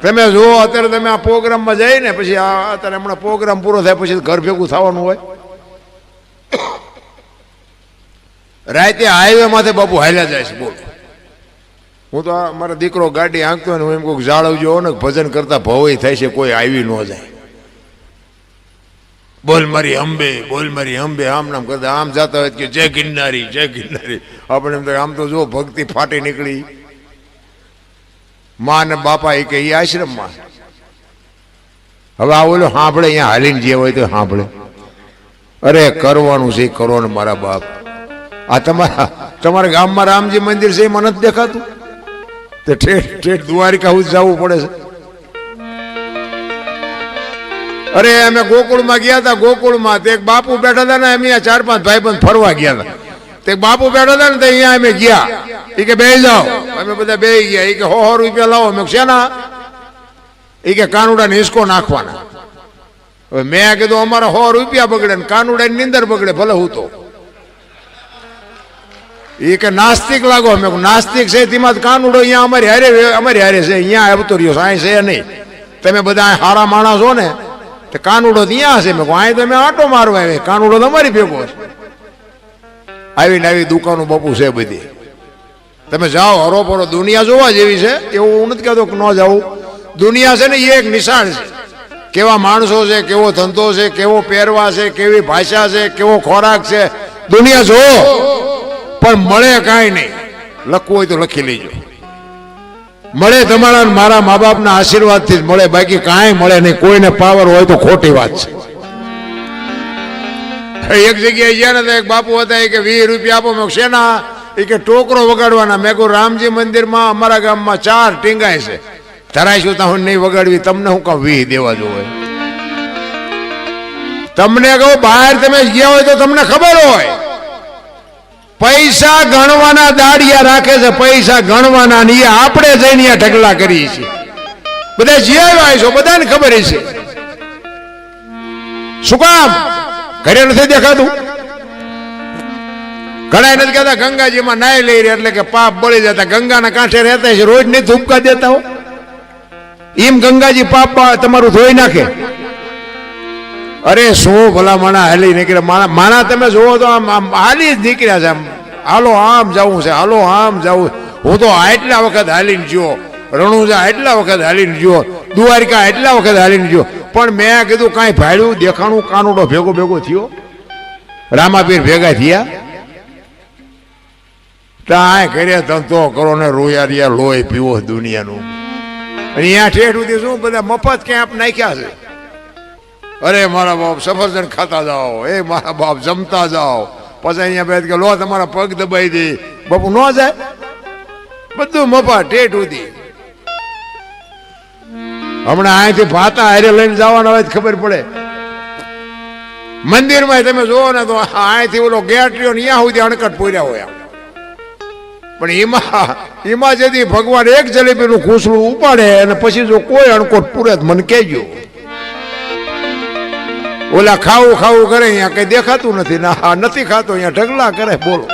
તમે જુઓ અત્યારે તમે આ પ્રોગ્રામમાં જઈને પછી અત્યારે હમણાં પ્રોગ્રામ પૂરો થાય પછી ઘર ભેગું થવાનું હોય. રાતે હાઈવે માથે બાપુ હાલ્યા જાય છે. બોલો, હું તો મારા દીકરો ગાડી હાંકતો હોય ને હું એમ કોઈક જાળવજો ને ભજન કરતા ભવાઈ થાય છે, કોઈ આવી ન જાય. બોલ મારી અંબે, બોલ મારી અંબે, આમ નામ કરતા આમ જતા હોય કે જય ગિરનારી, જય ગિરનારી. આપણે એમ આમ તો જો ભક્તિ ફાટી નીકળી. મા ને બાપા એ કે આશ્રમમાં. હવે આ ઓલો સાંભળે, અહીંયા હાલીને જે હોય તો સાંભળે. અરે કરવાનું છે કરો ને મારા બાપ. આ તમારા ગામમાં રામજી મંદિર છે એમાં નથી દેખાતું? તો ઠેઠ ઠેઠ દ્વારિકા સુધી જવું પડે છે. અરે અમે ગોકુળમાં ગયા હતા. ગોકુળમાં તે એક બાપુ બેઠા હતા ને, અમે 4-5 ભાઈબંધ ફરવા ગયા હતા. તે બાપુ બેઠા હતા ને, તો અહીંયા અમે ગયા. એ કે બેસી જાઓ. અમે બધા બેસી ગયા. એ કે 100 રૂપિયા લાવો. અમે શેના? એ કે કાનુડા ને હિસકો નાખવાના. હવે મેં કીધું અમારા 100 રૂપિયા બગડે ને કાનુડા ની નીંદર બગડે, ભલે હું તો. એ કે નાસ્તિક લાગો. અમે નાસ્તિક છે તેમાં કાનુડો અહીંયા અમારી હારે છે, અહીંયા આવતો રહ્યો, અહીં છે નહીં. તમે બધા હારા માણસ છો ને, તો કાનુડો ત્યાં હશે. મેં અહીં તમે આટો મારવા આવે, કાનુડો તમારી ભેગો છે. આવીને આવી દુકાનો બાપુ છે બધી. તમે જાઓ હરોપરો, દુનિયા જોવા જેવી છે. એવું હું નથી કહેતો કે ન જાઉં. દુનિયા છે ને એ એક નિશાળ છે. કેવા માણસો છે, કેવો ધંધો છે, કેવો પહેરવા છે, કેવી ભાષા છે, કેવો ખોરાક છે. દુનિયા જોવો પણ મળે કાંઈ નહીં. લખવું હોય તો લખી લેજો. મળે તમારા મારા મા બાપના આશીર્વાદથી જ મળે, બાકી કાંઈ મળે નહીં. કોઈને પાવર હોય તો ખોટી વાત છે. એક જગ્યાએ ગયા ને તો એક બાપુ હતા, એ કે 20 રૂપિયા આપો. મેં શેના? એ કે ટોકરો વગાડવાના. મેં કહું રામજી મંદિરમાં અમારા ગામમાં 4 ટીંગાય છે, ધરાઈશું તો હું નહીં વગાડવી. તમને હું કામ 20 દેવા જોવે? તમને કહું બહાર તમે ગયા હોય તો તમને ખબર હોય. પૈસા ગણવાના દાડિયા રાખે છે, પૈસા ગણવાના ને આપણે જઈને ઢગલા કરીએ છીએ. બધા જીવ્યા છો, બધાને ખબર છે. શું કામ? ઘરે નથી દેખાતું? ઘણા નથી કહેતા ગંગાજીમાં નાય લઈ રહ્યા એટલે કે પાપ બળી જતા. ગંગાના કાંઠે રહેતા છે, રોજ નહીં ધૂપકા દેતા હો. એમ ગંગાજી પાપ તમારું ધોઈ નાખે? અરે શું ભલા માણા હાલી નીકળ્યા. માણા તમે જોવો તો આમ હાલી જ નીકળ્યા છે. આમ હાલો આમ જવું છે, હાલો આમ જવું. હું તો આટલા વખત હાલીને ગયો, રણુજા એટલા વખત હાલીને ગયો, દ્વારિકા એટલા વખત હાલીને ગયો. પણ મેં કીધું કાંઈ ભાડ્યું દેખાણું કાનુડો ભેગો થયો, રામાપીર ભેગા થયા. ત્યાં કર્યા ધંધો કરો ને રોયા લોહી પીવો દુનિયાનું. અહીંયા ઠેઠ સુધી શું બધા મફત ક્યાંપ નાખ્યા છે. અરે મારા બાપ સફરજન ખાતા જાઓ, એ મારા બાપ જમતા જાઓ. પછી અહીંયા બેઠ કે લો તમારા પગ દબાઈ દે. બાપુ ન જાય, બધું મફત ઠેઠ સુધી. હમણાં અહીંથી ભાતા હારે લઈને જવાના હોય ખબર પડે. મંદિરમાં તમે જોવો ને તો અહીંથી ઓલો ગેટ રહ્યો ને ત્યાં સુધી અણકટ પૂર્યા હોય. પણ એમાં જેથી ભગવાન એક જલેબીનું ખુસલું ઉપાડે અને પછી જો કોઈ અણકોટ પૂરે મને કહેજો. ઓલા ખાવું કરે, અહીંયા કઈ દેખાતું નથી. ના નથી ખાતો, અહીંયા ઢગલા કરે. બોલો,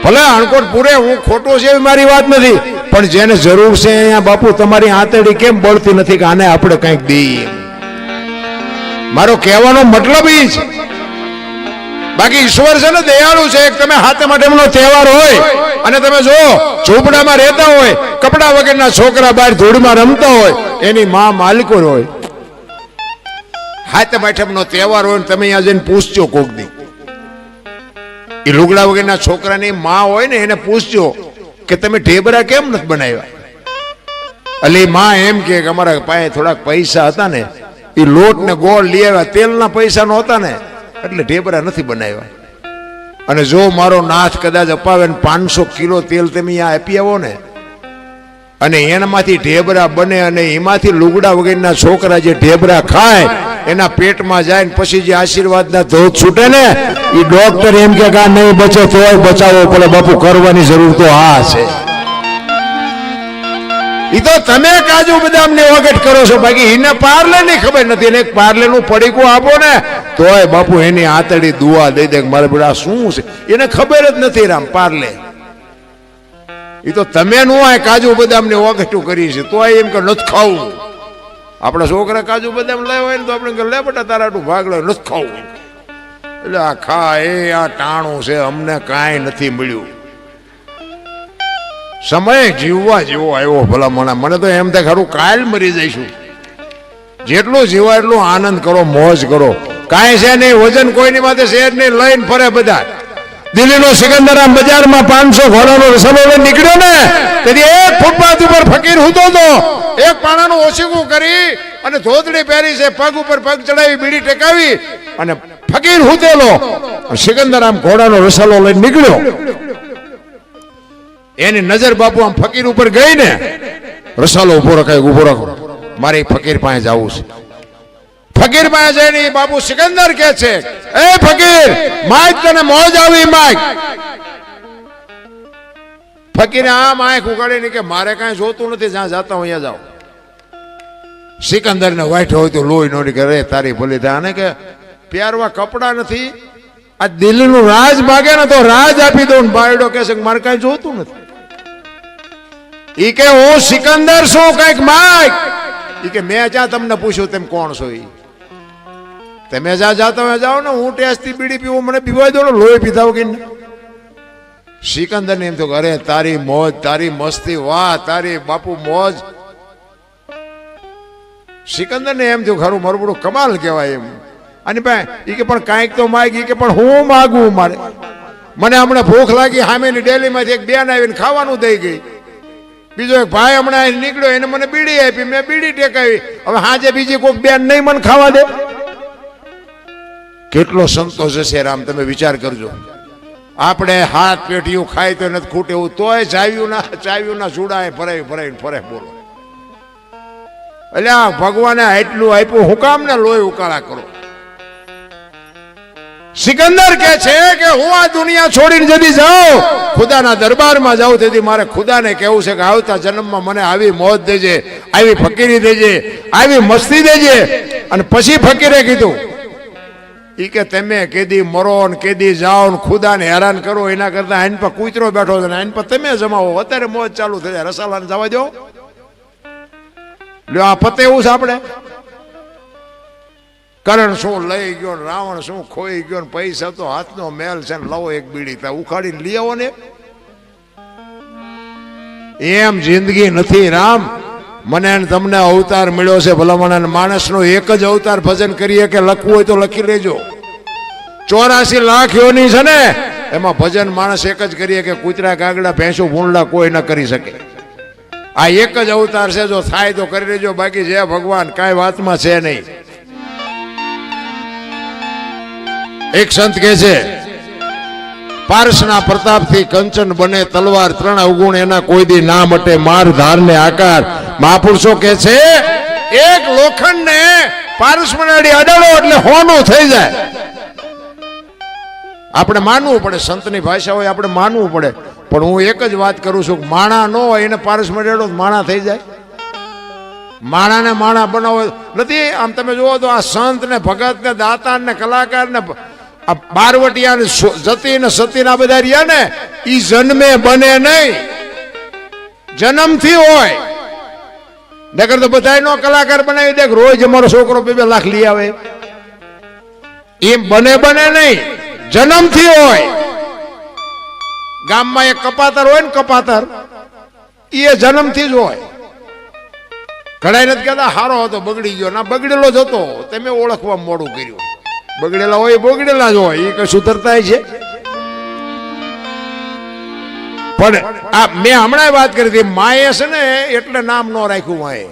ભલે અણકોટ પૂરે, હું ખોટો છે એવી મારી વાત નથી. પણ જેને જરૂર છે અહીંયા બાપુ તમારી આંતરડી કેમ બળતી નથી કે આને આપણે કંઈક દઈએ? મારો કહેવાનો મતલબ એ છે. બાકી ઈશ્વર છે ને દયાળુ છે. તમે હાથે માટેનો તહેવાર હોય અને તમે જો ઝૂંપડામાં રહેતા હોય, કપડા વગરના છોકરા બહાર ધૂળમાં રમતા હોય, એની માં માલિકો હોય. હાથે માટેનો તહેવાર હોય ને તમે અહીંયા જઈને પૂછજો કોક દી. એ લુગડા વગરના છોકરાની માં હોય ને એને પૂછજો કે તમે ઢેબરા કેમ નથી બનાવ્યા? એટલે માં એમ કે અમારા પાસે થોડાક પૈસા હતા ને, એ લોટ ને ગોળ લઈ આવ્યા, તેલના પૈસા નહોતા ને એટલે ઢેબરા નથી બનાવ્યા. અને જો મારો નાથ કદાચ અપાવે ને 500 કિલો તેલ તમે અહીંયા આપી આવો ને, અને એનામાંથી ઢેબરા બને અને એમાંથી લુગડા વગરના છોકરા જે ઢેબરા ખાય એના પેટમાં જાય ને પછી જે આશીર્વાદના ધોધ છૂટે ને, એ ડોક્ટર એમ કે નહીં બચે તોય બચાવવો પડે. બાપુ કરવાની જરૂર તો આ છે. એ તો તમે કાજુ બદામ ને વગટ કરો છો, બાકી એને પાર્લે ની ખબર નથી. એને પાર્લે નું પડીકું આપો ને તોય બાપુ એની આતડી દુઆ દઈ દે મારે બેટા શું છે, એને ખબર જ નથી. રામ પાર્લે એ તો તમે નો આ કાજુ બદામ ને ઓગઠું કરી છે તો એમ કે નથી ખાવું. આપણા છોકરા કાજુ બદામ લાવ્યા હોય ને તો આપણે લે બેટા તારા આટલું ભાગ લે નથી ખાવું. એટલે આ ખા એ આ ટાણું છે અમને કાંઈ નથી મળ્યું. સમય જીવવા જેવો આવ્યો ભલા મને તો એમ થાય ખરું કાલ મરી જઈશું. જેટલું જીવા એટલું આનંદ કરો, મોજ કરો. કાંઈ છે નહીં, વજન કોઈની માથે શેર નહીં, લઈને ફરે બધા. દિલ્હીનો સિકંદરામ બજારમાં 500 ઘોડાનો રસલો લઈને નીકળ્યો ને તેથી એક ફૂટપાથ ઉપર ફકીર હૂતો હતો. એક પાણાનું ઓછીકું કરી અને ધોતડી પહેરી છે, પગ ઉપર પગ ચડાવી, બીડી ટેકાવી અને ફકીર હૂતેલો સિકંદરામ ઘોડાનો રસલો લઈને નીકળ્યો. એની નજર બાપુ આમ ફકીર ઉપર ગઈ ને, રસાલો ઉભો રખાય, ઉભો રાખો, મારે ફકીર પાસે જવું છે. ફકીર પાસે જઈને બાપુ સિકંદર કે છે, એ ફકીર માઈક તને મોજ આવી માઈક. ફકીરે આમ આંખ ઉગાડીને કે મારે કાંઈ જોતું નથી, જ્યાં જાતા હું અહીંયા જાઉં. સિકંદર ને વાઈટ હોય તો લોહી નો નીકળે, તારી ભલી થાય. અને કે પ્યારવા કપડા નથી, આ દિલ્હીનું રાજ માગે ને તો રાજ આપી દઉં. બાયડો કે છે મારે કાંઈ જોતું નથી. ઈ કે હું સિકંદર છું, કઈક માઈક. ઈ કે મેં જ્યાં તમને પૂછ્યું તેમ કોણ છો? ઈ તમે જ્યાં જાતા હોય જાઓ ને, હું ટેસ્ટથી બીડી પીવું, મને પીવાય દો ને, લોહી પીધા વગર. સિકંદર ને એમ તો અરે તારી મોજ, તારી મસ્તી, વાહ તારી બાપુ મોજ. સિકંદર ને એમ થયું ખરું મારું બધું કમાલ કહેવાય એમ. અને ભાઈ ઈ કે પણ કાંઈક તો માગી, કે પણ હું માગું, મારે મને હમણાં ભૂખ લાગી, સામેની ડેલીમાંથી એક બેન આવીને ખાવાનું દઈ ગઈ. બીજો એક ભાઈ હમણાં નીકળ્યો, એને મને બીડી આપી, મેં બીડી ટેકાવી. હવે હાજે બીજી કોઈક બેન નહીં મને ખાવા દે. કેટલો સંતોષ હશે રામ, તમે વિચાર કરજો. આપણે હાથ પેટીયું ખાય તો નથી ખૂટે એવું, તોય ચાવ્યું ના ચૂડા ભરાઈને ફરે. બોલો એટલે આ ભગવાને આટલું આપ્યું, હું કામ ને લોહી ઉકાળા કરો. સિકંદર કે છે કે હું આ દુનિયા છોડીને જતી જાઉં, ખુદાના દરબારમાં જાઉં, તેથી મારે ખુદાને કહેવું છે કે આવતા જન્મમાં મને આવી મોજ દેજે, આવી ફકીરી દેજે, આવી મસ્તી દેજે. અને પછી ફકીરે કીધું ઈ કે તમે કેદી મરો ને કેદી જાઓ ને ખુદાને હેરાન કરો, એના કરતા આઈન પર કૂતરો બેઠો છે ને આઈન પર તમે જમાવો. અત્યારે મોજ ચાલુ થઈ જાય, રસાલાને જવા દો. લ્યો આ પતે એવું છે આપણે. કરણ શું લઈ ગયો, રાવણ શું ખોઈ ગયો, પૈસા તો હાથનો મેલ છે ને, લવો એક બીડી ત્યાં ઉખાડીને લઈ આવો ને. એમ જિંદગી નથી રામ. મને તમને અવતાર મળ્યો છે ભલામણ, માણસનો એક જ અવતાર ભજન કરીએ કે લખવું હોય તો લખી લેજો. 84 લાખ યોની છે ને, એમાં ભજન માણસ એક જ કરીએ કે કૂતરા કાગડા ભેંસું ભૂંડલા કોઈ ન કરી શકે. આ એક જ અવતાર છે, જો થાય તો કરી લેજો, બાકી જય ભગવાન કાંઈ વાતમાં છે નહીં. એક સંત કહે છે, પારસના પ્રતાપથી કંચન બને તલવાર, 3 અવગુણ એના કોઈ દી ના મટે, માર ધાર ને આકાર. મહાપુરુષો કે છે એક લોખંડ ને પારસ મનાડી અડાડો એટલે હોનું થઈ જાય. આપણે માનવું પડે, સંતની ભાષા હોય આપણે માનવું પડે. પણ હું એક જ વાત કરું છું, માણા ન હોય એને પારસ મનાડો માણા થઈ જાય. માણાને માણા બનાવો નથી. આમ તમે જુઓ તો આ સંત ને ભગત ને દાતાર ને કલાકાર ને આ બારવટિયા ને જતી ને સતી ના બધા રહ્યા ને, ઈ જન્મે બને નહીં, જન્મથી હોય. નકર તો બધા નો કલાકાર બનાવી દે, રોજ અમારો છોકરો 2 લાખ લઈ આવે. એમ બને નહીં, જન્મથી હોય. ગામમાં એક કપાતર હોય ને, કપાતર એ જન્મથી જ હોય. ઘણા નથી કહેતા હારો હતો બગડી ગયો, ના બગડેલો જ હતો, તમે ઓળખવા મોડું કર્યું. બગડેલા હોય બગડેલા જ હોય, એ કઈ સુધરતા છે. પણ આ મેં હમણાં વાત કરી હતી, માએ છે ને એટલે નામ ન રાખ્યું માએ,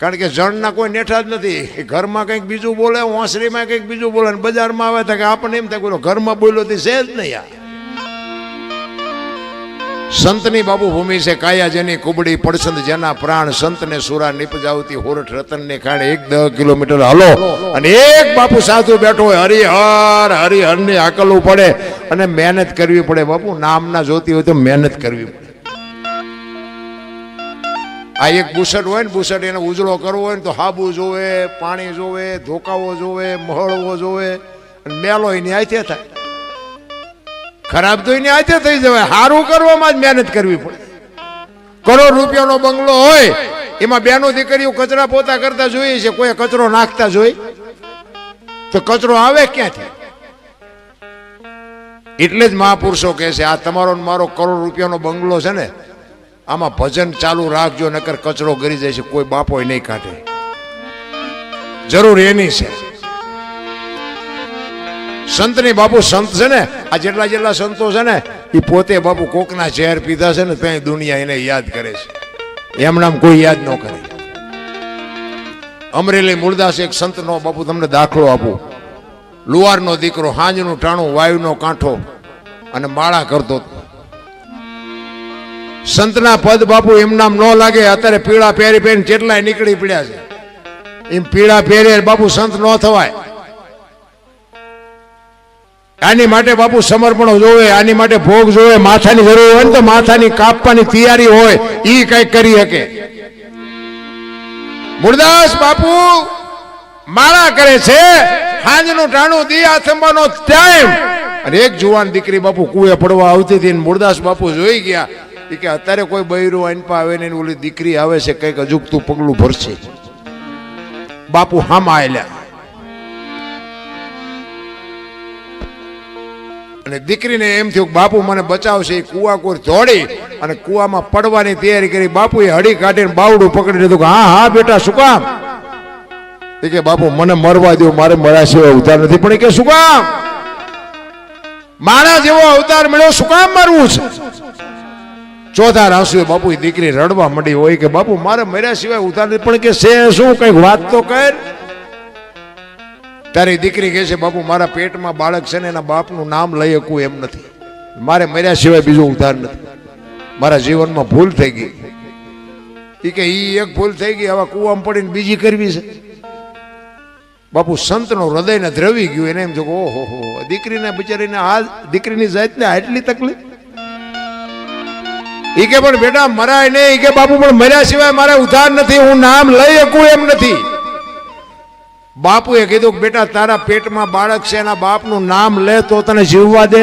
કારણ કે જણના કોઈ નેઠા જ નથી. ઘરમાં કંઈક બીજું બોલે, ઓસરીમાં કંઈક બીજું બોલે, બજારમાં આવે તો કે આપણને એમ થાય ઘરમાં બોલ્યો તે છે જ નહીં. આ સંતની બાબુ ભૂમિ છે, કાયા જેની કુબડી પડસંદ જેના પ્રાણ, સંતને સુરા નિપજાવતી હોરઠ રતનને ખાણે. 10 કિલોમીટર હલો અને એક બાપુ સાધુ બેઠો હોય, હરિહર ની આકલવું પડે અને મહેનત કરવી પડે. બાપુ નામના જોતી હોય તો મહેનત કરવી પડે. આ એક બુસટ હોય ને, બુસટ એને ઉજળો કરવો હોય ને તો હાબુ જોવે, પાણી જોવે, ધોકાવો જોવે, મહળવો જોવે, અને મેલો એની આથે થાય. ખરાબ તો એને આજે થઈ જવાય, સારું કરવામાં જ મહેનત કરવી પડે. કરોડ રૂપિયાનો બંગલો હોય, એમાં બેનો દીકરીઓ કચરા પોતા કરતા જોઈએ છે, કોઈ કચરો નાખતા જોઈ તો કચરો આવે ક્યાંથી? એટલે જ મહાપુરુષો કહે છે આ તમારો મારો કરોડ રૂપિયાનો બંગલો છે ને, આમાં ભજન ચાલુ રાખજો, નકર કચરો ગરી જાય છે, કોઈ બાપો નહીં કાઢે. જરૂર એની છે. સંતની બાપુ સંત છે ને, આ જેટલા સંતો છે ને, એ પોતે બાપુ કોકના ઝેર પીધા છે ને ત્યાં દુનિયા એને યાદ કરે છે, એમનામ કોઈ યાદ ન કરે. અમરેલી મૂળદાસ એક સંતનો બાપુ તમને દાખલો આપું. લુહારનો દીકરો, હાંજનું ટાણું, વાયુનો કાંઠો અને માળા કરતો. સંતના પદ બાપુ એમ નામ ન લાગે. અત્યારે પીળા પહેરી પહેરીને કેટલાય નીકળી પડ્યા છે. એમ પીળા પહેરે બાપુ સંત ન થવાય. આની માટે બાપુ સમર્પણ જોવે, આની માટે ભોગ જોવે. માથાની જરૂર હોય ને તો માથાની કાપવાની તૈયારી હોય, એ કઈક કરી શકે. મૂળદાસ બાપુ માળા કરે છે, હાંજનું ટાણું દિયા થંબાનો ટાઈમ. અને એક જુવાન દીકરી બાપુ કુએ પડવા આવતી હતી. મૂળદાસ બાપુ જોઈ ગયા કે અત્યારે કોઈ બૈરું અનપા આવે ને ઓલી દીકરી આવે છે, કઈક અજુકતું પગલું ભરશે. બાપુ હામાં આયલા અને દીકરીને એમ થયું બાપુ મને બચાવશે. કુવા કોર દોડી અને કુવામાં પડવાની તૈયારી કરી. બાપુએ હળી કાઢીને બાવડું પકડી લીધું કે હા હા બેટા શું કામ? કે બાપુ મને મરવા દો, મારે મરા સિવાય અવતાર નથી. પણ કે શું કામ? મારા જેવો અવતાર મળ્યો, શું કામ મરવું છે? ચોથા રાસુએ બાપુ દીકરી રડવા માંડી હોય કે બાપુ મારે મર્યા સિવાય ઉતાર નથી. પણ કે છે શું, કઈક વાત તો કર. તારી દીકરી કહે છે બાપુ મારા પેટમાં બાળક છે ને એના બાપનું નામ લઈ શકું એમ નથી. મારે મર્યા સિવાય બીજો ઉધાર નથી. મારા જીવનમાં ભૂલ થઈ ગઈ. એ કે ઈ એક ભૂલ થઈ ગઈ, હવે કુવામાં પડીને બીજી કરવી છે. બાપુ સંતનો હૃદયને દ્રવી ગયું. એને એમ થયું ઓહો હો, દીકરીને બિચારીને આ દીકરીની જાતને આટલી તકલીફ. એ કે પણ બેટા મરાય નહીં. કે બાપુ પણ મર્યા સિવાય મારે ઉધાર નથી, હું નામ લઈ શકું એમ નથી. બાપુએ કીધું કે બેટા તારા પેટમાં બાળક છે, એના બાપનું નામ લે તો તને જીવવા દે.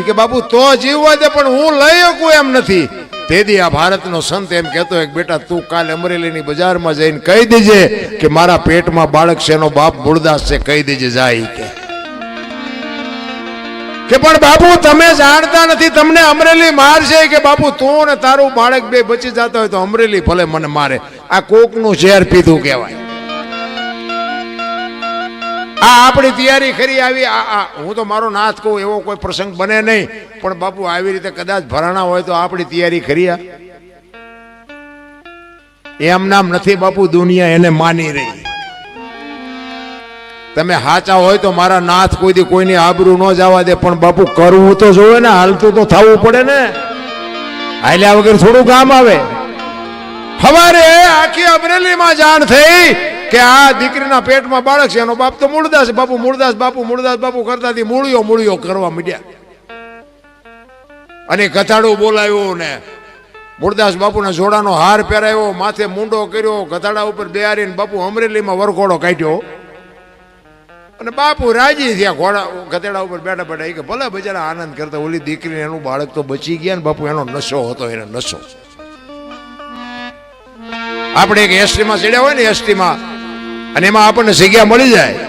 કે બાપુ તો જીવવા દે, પણ હું લઈ શકું એમ નથી. તેથી આ ભારતનો સંત એમ કહેતો એક બેટા તું કાલે અમરેલીની બજારમાં જઈને કહી દેજે કે મારા પેટમાં બાળક છે, એનો બાપ મૂળદાસ છે, કહી દેજે જાય. કે પણ બાપુ તમે જાણતા નથી, તમને અમરેલી મારશે. કે બાપુ તું ને તારું બાળક બે બચી જતા હોય તો અમરેલી ભલે મને મારે. આ કોકનું ઝેર પીધું કહેવાય. આ આપણી તૈયારી ખરી આવી. હું તો મારો નાથ કહું એવો કોઈ પ્રસંગ બને નહીં, પણ બાપુ આવી રીતે કદાચ ભરાણા હોય તો આપણી તૈયારી ખરી. એમ નામ નથી બાપુ, દુનિયા એને માની રહી. તમે હાચા હોય તો મારા નાથ કોઈ દી કોઈની આબરૂ ન જવા દે, પણ બાપુ કરવું તો જોવે ને, હાલતું તો થવું પડે ને. હાલ્યા વગર થોડું કામ આવે. હવારે આખી અમરેલીમાં જાણ થઈ કે આ દીકરીના પેટમાં બાળક છે, એનો બાપ તો મૂળદાસ. બાપુ મૂળદાસ બાપુ મૂળદાસ બાપુ કરતાથી મૂળિયો કરવા માંડ્યા. અને ગધાડું બોલાવ્યો ને મૂળદાસ બાપુના જોડાનો હાર પહેરાવ્યો, માથે મૂંડો કર્યો, ગધાડા ઉપર બેહારીને બાપુ અમરેલીમાં વરઘોડો કાઢ્યો. અને બાપુ રાજી થયા. ઘોડા ગધેડા ઉપર બેઠા બેઠા કે ભલે બજારા આનંદ કરતા. ઓલી દીકરીને એનું બાળક તો બચી ગયા ને બાપુ, એનો નશો હતો, એનો નશો. આપણે એક એસટીમાં ચડ્યા હોય ને, એસટીમાં, અને એમાં આપણને જગ્યા મળી જાય.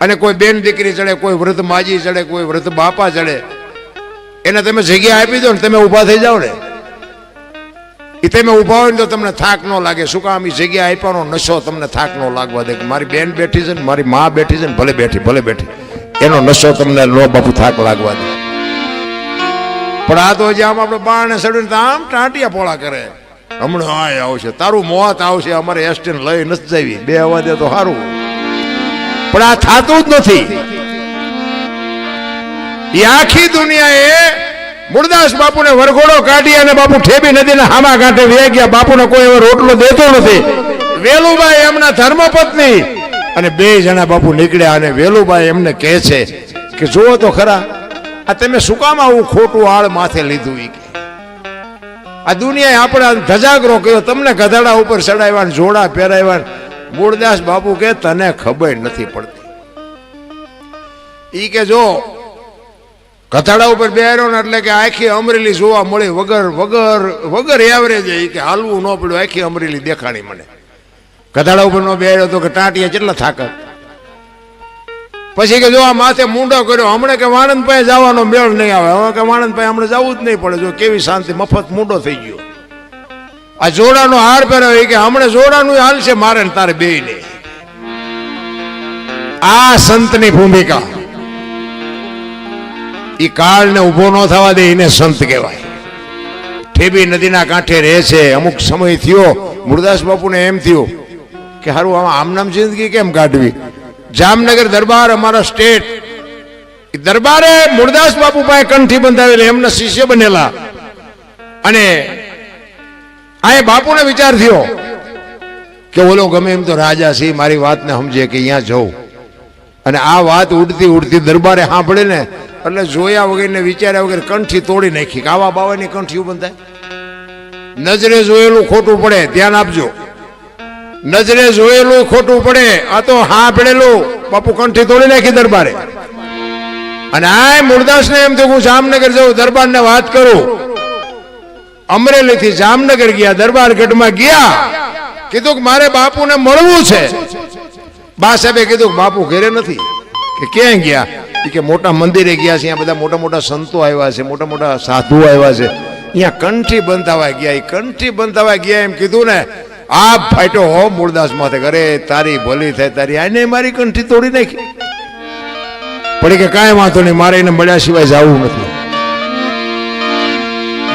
અને કોઈ બેન દીકરી ચડે, કોઈ વૃદ્ધ માજી ચડે, કોઈ વૃદ્ધ બાપા ચડે, એને તમે જગ્યા આપી દો ને, તમે ઊભા થઈ જાઓ ને, એ તમે ઊભા હોય ને તો તમને થાક ન લાગે. શું કામ? એ જગ્યા આપ્યાનો નશો તમને થાક ન લાગવા દે. મારી બેન બેઠી છે ને, મારી મા બેઠી છે ને, ભલે બેઠી, એનો નશો તમને નો બાપુ થાક લાગવા દે. પણ આ તો જે આમ આપણે બાણે ચડીને આમ ટાંટિયા પોળા કરે. હમણાં આ આવશે, તારું મોત આવશે, અમારે એસટીને લઈ નથી જવી, બે આવવા દે તો સારું. પણ આ થતું જ નથી. એ આખી દુનિયાએ મૂળદાસ બાપુને વરઘોડો કાઢી અને બાપુ ઠેબી નદીના હામા કાંઠે વે ગયા. બાપુને કોઈ એવો રોટલો દેતો નથી. વેલુબાઈ એમના ધર્મપત્ની અને બે જણા બાપુ નીકળ્યા. અને વેલુબાઈ એમને કહે છે કે જુઓ તો ખરા, આ તમે શું કામ આવું ખોટું આળ માથે લીધું? આ દુનિયાએ આપણા ધજાગરો કર્યો, તમને ગધાડા ઉપર ચડાવ્યા, જોડા પહેરાવ્યા. મૂળદાસ બાપુ કે તને ખબર નથી પડતી. ઈ કે જો કથાડા ઉપર બેહાર્યો ને એટલે કે આખી અમરેલી જોવા મળી વગર વગર વગર એવરેજ. એ કે હાલવું ન પડ્યું, આખી અમરેલી દેખાણી મને. કથાડા ઉપર નો બેહાર્યો તો કે ટાંટિયા કેટલા થાકત. પછી કે જો આ માથે મૂંડો કર્યો, હમણાં કે વાણંદ પાસે જવાનો મેળ નહીં આવે, હવે કે વાણંદ પાસે હમણાં જવું જ નહીં પડે. જો કેવી શાંતિ, મફત મૂંડો થઈ ગયો. આ જોડાનો હાર પહેરાવે કે હમણાં જોડાનું હાલશે મારે ને તારે બે ને. આ સંતની ભૂમિકા. ઈ કાળને ઉભો ન થવા દે એને સંત કહેવાય. ઠેબી નદીના કાંઠે રહે છે. અમુક સમય થયો મુરદાસ બાપુને એમ થયું કે હારું આમનામ જિંદગી કેમ કાઢવી. જામનગર દરબાર અમારા સ્ટેટ દરબારે મુરદાસ બાપુ પાસે કંઠી બંધાવેલી, એમના શિષ્ય બનેલા. અને આ બાપુને વિચાર થયો કે ઓલો ગમે એમ તો રાજા છે, મારી વાતને સમજે કે અહીંયા જવું. અને આ વાત ઉડતી ઉડતી દરબારે સાંભળે ને એટલે જોયા વગર ને વિચાર્યા વગર કંઠી તોડી નાખી. કે આવા બાવાની કંઠીઓ બંધાય? નજરે જોયેલું ખોટું પડે, ધ્યાન આપજો. નજરે જોયેલું ખોટું પડે. આ તો હા પડેલું. બાપુ કંઠી તોડી નાખી દરબારે. અને આ મુરદાસ ને એમ થયું હું જામનગર જાઉં, દરબાર ને વાત કરું. અમરેલી થી જામનગર ગયા, દરબાર ગઢમાં ગયા. કીધું કે મારે બાપુને મળવું છે. બા સાહેબે કીધું કે બાપુ ઘરે નથી. કે ક્યાં ગયા? કે મોટા મંદિરે ગયા છે, અહીંયા બધા મોટા મોટા સંતો આવ્યા છે, મોટા મોટા સાધુ આવ્યા છે, અહીંયા કંઠી બંધાવા ગયા. એ કંઠી બંધાવા ગયા એમ કીધું ને આ ફાટ્યો હો મુરદાસ માથે. અરે તારી ભલી થાય તારી, આને મારી કંઠી તોડી નાખી. પડી કે કાંઈ વાંધો નહીં, મારે એને મળ્યા સિવાય જવું નથી.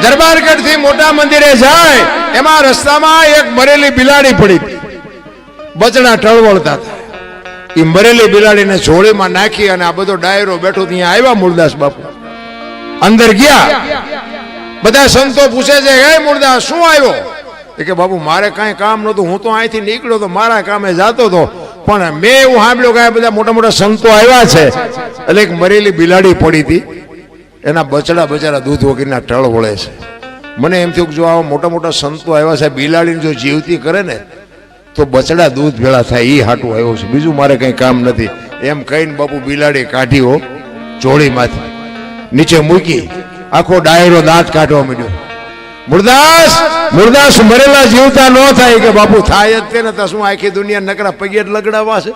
દરબારગઢ થી મોટા મંદિરે જાય એમાં રસ્તામાં એક મરેલી બિલાડી પડી. બચડા ટળવળતા હતા. એ મરેલી બિલાડીને જોડીમાં નાખી અને આ બધો ડાયરો બેઠો ત્યાં આવ્યા મુરદાસ બાપુ. અંદર ગયા. બધા સંતો પૂછે છે હે મુરદાસ શું આવ્યો? કે બાપુ મારે કાંઈ કામ નહોતું, હું તો અહીંથી નીકળ્યો તો મારા કામે જતો હતો, પણ મેં એવું સાંભળ્યું કે બધા મોટા મોટા સંતો આવ્યા છે. એટલે એક મરેલી બિલાડી પડી હતી, એના બચડા બચારા દૂધ વગરના ટળ વળે છે. મને એમ થયું કે જો આવા મોટા મોટા સંતો આવ્યા છે, બિલાડીને જો જીવતી કરે ને તો બચડા દૂધ ભેળા થાય. એ હાટું આવ્યો છે, બીજું મારે કંઈ કામ નથી. એમ કહીને બાપુ બિલાડી કાઢી હો જોડીમાંથી નીચે મૂકી. આખો ડાયરો દાંત કાઢવા માંડ્યો. મુરદાસ મુરદાસ મરેલા જીવતા ન થાય. કે બાપુ થાય જ તેને તો શું આખી દુનિયા નકરા પગે લગડાવા છે?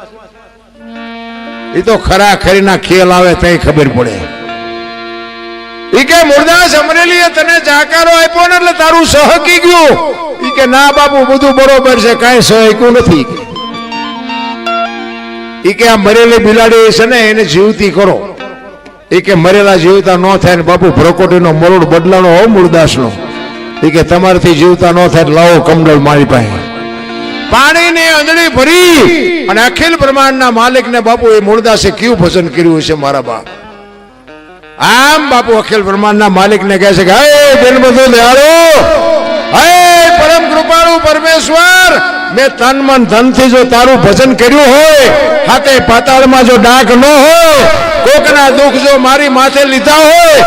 એ તો ખરા ખરીના ખેલ આવે તઈ ખબર પડે. ઈ કે મુરદાસ અમરેલીએ તને જાકારો આપ્યો ને એટલે તારું સહકી ગયું. ઈ કે ના બાપુ બધું બરોબર છે, કાંઈ સહક્યું નથી. ઈ કે આ મરેલી બિલાડી છે ને એને જીવતી કરો. ઈ કે મરેલા જીવતા ન થાય ને બાપુ ભ્રકોટીનો મરોડ બદલાનો હો મુરદાસનો. ઈ કે તમારાથી જીવતા ન થાય લાવો કમડળ મારી પાસે. પાણીની અંજળી ભરી અને અખિલ બ્રહ્માંડના માલિકને બાપુ એ મુરદાસે કયું ભજન કર્યું છે મારા બાપ. આમ બાપુ અખિલ બ્રહ્માંડના માલિકને કહે છે કે હે દિન બધું દયાળો, હે પરમ કૃપાળુ પરમેશ્વર, મેં તન મન ધનથી જો તારું ભજન કર્યું હોય, હાથે પાતાળમાં જો ડાઘ ન હોય, કોકના દુઃખ જો મારી માથે લીધા હોય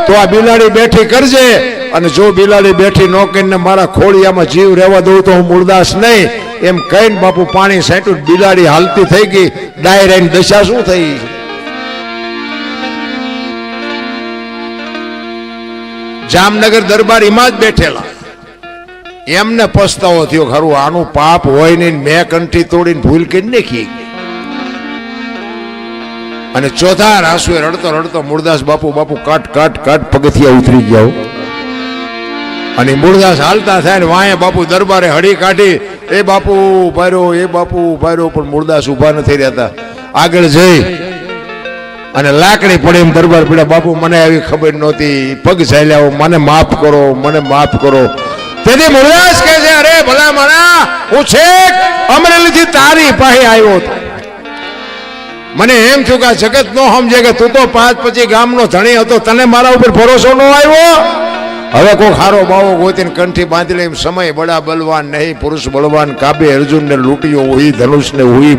તો આ બિલાડી બેઠી કરજે. અને જો બિલાડી બેઠી ન કરીને મારા ખોળિયામાં જીવ રહેવા દઉં તો હું મુરદાસ નહીં. એમ કહીને બાપુ પાણી સાંટ્યું, બિલાડી હાલતી થઈ ગઈ. ડાયરાની દશા શું થઈ? જામનગર દરબાર એમાં જ બેઠેલા. એમને પસ્તાવો થયો, ખરું આનું પાપ હોય નહીં, મેં કંઠી તોડીને ભૂલ કરી નાખી. અને ચોથા રાસુએ રડતો રડતો મુરદાસ બાપુ કાટ કાટ કાટ પગથિયા ઉતરી ગયા. અને મુરદાસ હાલતા થાય ને વાંહે બાપુ દરબારે હળી કાઢી. એ બાપુ ઉભા રહ્યો, એ બાપુ ઉભા રહ્યો, પણ મુરદાસ ઉભા નથી રહેતા. આગળ જઈ અને લાકડી પડે એમ દરબાર પડ્યા. બાપુ મને આવી ખબર નહોતી, પગ ચાલ્યા, મને માફ કરો, મને માફ કરો. તેથી મુરદાસ કહે છે અરે ભલા માણા, હું છેક અમરેલીથી તારી પાસે આવ્યો હતો. મને એમ થયું કે જગત નો સમજે કે તું તો 5-25 ગામનો ધણી હતો, તને મારા ઉપર ભરોસો ન આવ્યો. હવે કોઈ ખારો બાવો ગોતીને કંઠી બાંધી લે. સમય બડા બલવાન નહીં, પુરુષ બળવાન, કાબે અર્જુન ને લૂંટ્યો, હુઈ ધનુષ ને હુઈ